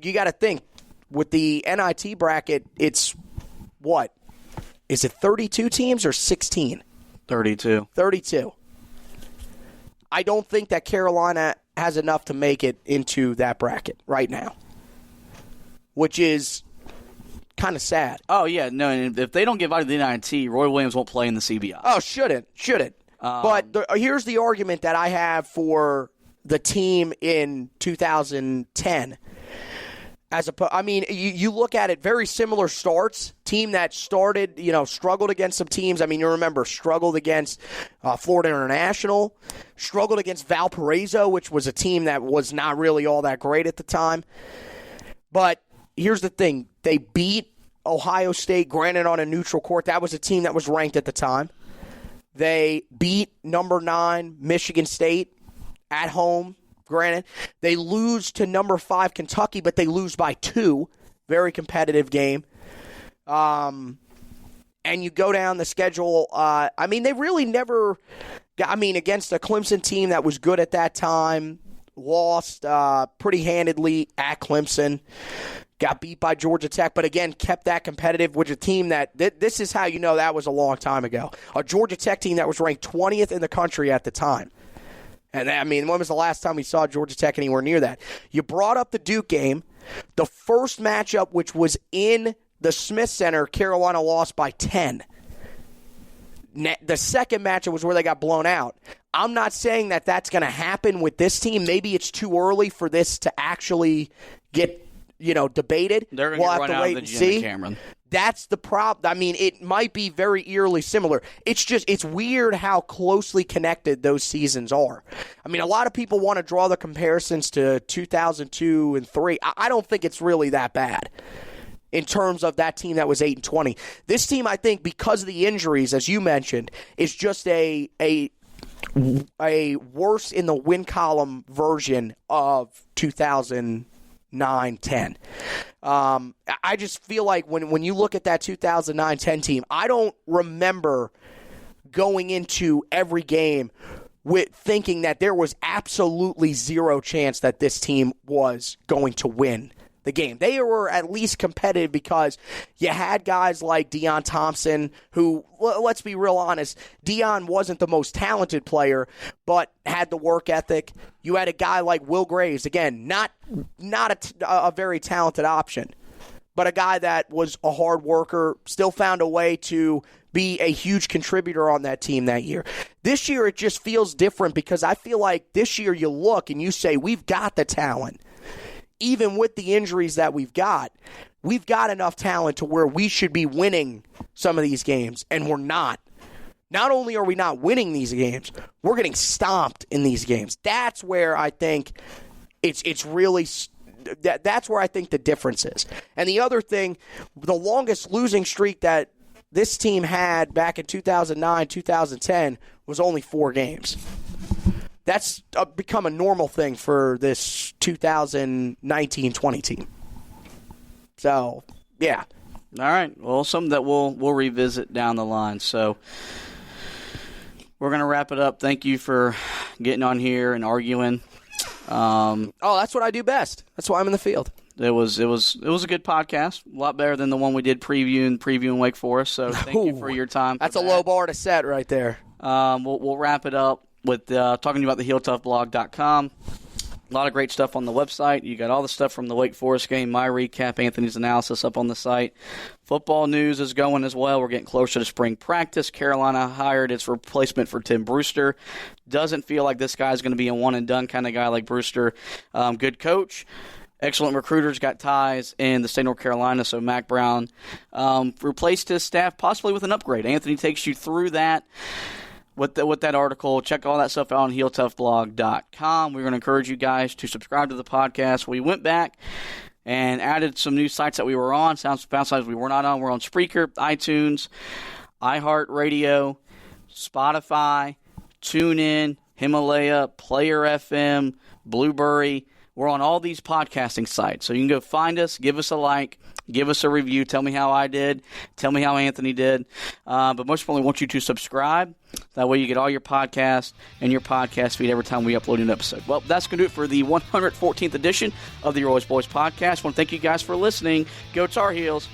you got to think, with the NIT bracket, it's what? Is it 32 teams or 16? 32. 32. I don't think that Carolina has enough to make it into that bracket right now, which is kind of sad. Oh, yeah. No, and if they don't get invited to the NIT, Roy Williams won't play in the CBI. Oh, shouldn't. But here's the argument that I have for the team in 2010. You look at it, very similar starts. Team that started, struggled against some teams. I mean, you remember, struggled against Florida International, struggled against Valparaiso, which was a team that was not really all that great at the time. But here's the thing. They beat Ohio State, granted on a neutral court. That was a team that was ranked at the time. They beat number 9 Michigan State at home. Granted, they lose to number 5 Kentucky, but they lose by 2. Very competitive game. And you go down the schedule. They really never got, against a Clemson team that was good at that time, lost pretty handedly at Clemson. Got beat by Georgia Tech, but again, kept that competitive with a team that, this is how you know that was a long time ago. A Georgia Tech team that was ranked 20th in the country at the time. And, when was the last time we saw Georgia Tech anywhere near that? You brought up the Duke game. The first matchup, which was in the Smith Center, Carolina lost by 10. The second matchup was where they got blown out. I'm not saying that that's going to happen with this team. Maybe it's too early for this to actually get, debated. They're going to run out of the gym, Cameron. That's the problem. It might be very eerily similar. It's weird how closely connected those seasons are. A lot of people want to draw the comparisons to 2002 and 3. I don't think it's really that bad in terms of that team that was 8-20. This team, I think, because of the injuries, as you mentioned, is just a worse in the win column version of 2009-10. I just feel like when you look at that 2009-10 team, I don't remember going into every game with thinking that there was absolutely zero chance that this team was going to win the game. They were at least competitive because you had guys like Deion Thompson, who, let's be real honest, Deion wasn't the most talented player, but had the work ethic. You had a guy like Will Graves, again, not a very talented option, but a guy that was a hard worker, still found a way to be a huge contributor on that team that year. This year, it just feels different because I feel like this year you look and you say, we've got the talent. Even with the injuries that we've got enough talent to where we should be winning some of these games, and we're not. Not only are we not winning these games, we're getting stomped in these games. That's where I think it's really that's where I think the difference is. And the other thing, the longest losing streak that this team had back in 2009, 2010 was only 4 games. That's become a normal thing for this 2019-20 team. So, yeah. All right. Well, something that we'll revisit down the line. So, we're going to wrap it up. Thank you for getting on here and arguing. That's what I do best. That's why I'm in the field. It was a good podcast. A lot better than the one we did previewing Wake Forest. So, thank you for your time. That's a low bar to set right there. We'll wrap it up with talking to you about the HeelToughBlog.com. A lot of great stuff on the website. You got all the stuff from the Wake Forest game, my recap, Anthony's analysis up on the site. Football news is going as well. We're getting closer to spring practice. Carolina hired its replacement for Tim Brewster. Doesn't feel like this guy's going to be a one-and-done kind of guy like Brewster. Good coach. Excellent recruiters, got ties in the state of North Carolina, so Mac Brown replaced his staff possibly with an upgrade. Anthony takes you through that. With that article. Check all that stuff out on HeelToughBlog.com. We're going to encourage you guys to subscribe to the podcast. We went back and added some new sites that we were on, sites we were not on. We're on Spreaker, iTunes, iHeartRadio, Spotify, TuneIn, Himalaya, Player FM, Blueberry. We're on all these podcasting sites. So you can go find us, give us a like, give us a review, tell me how I did, tell me how Anthony did. But most importantly, I want you to subscribe. That way you get all your podcasts and your podcast feed every time we upload an episode. Well, that's going to do it for the 114th edition of the Your Always Boys podcast. I want to thank you guys for listening. Go Tar Heels.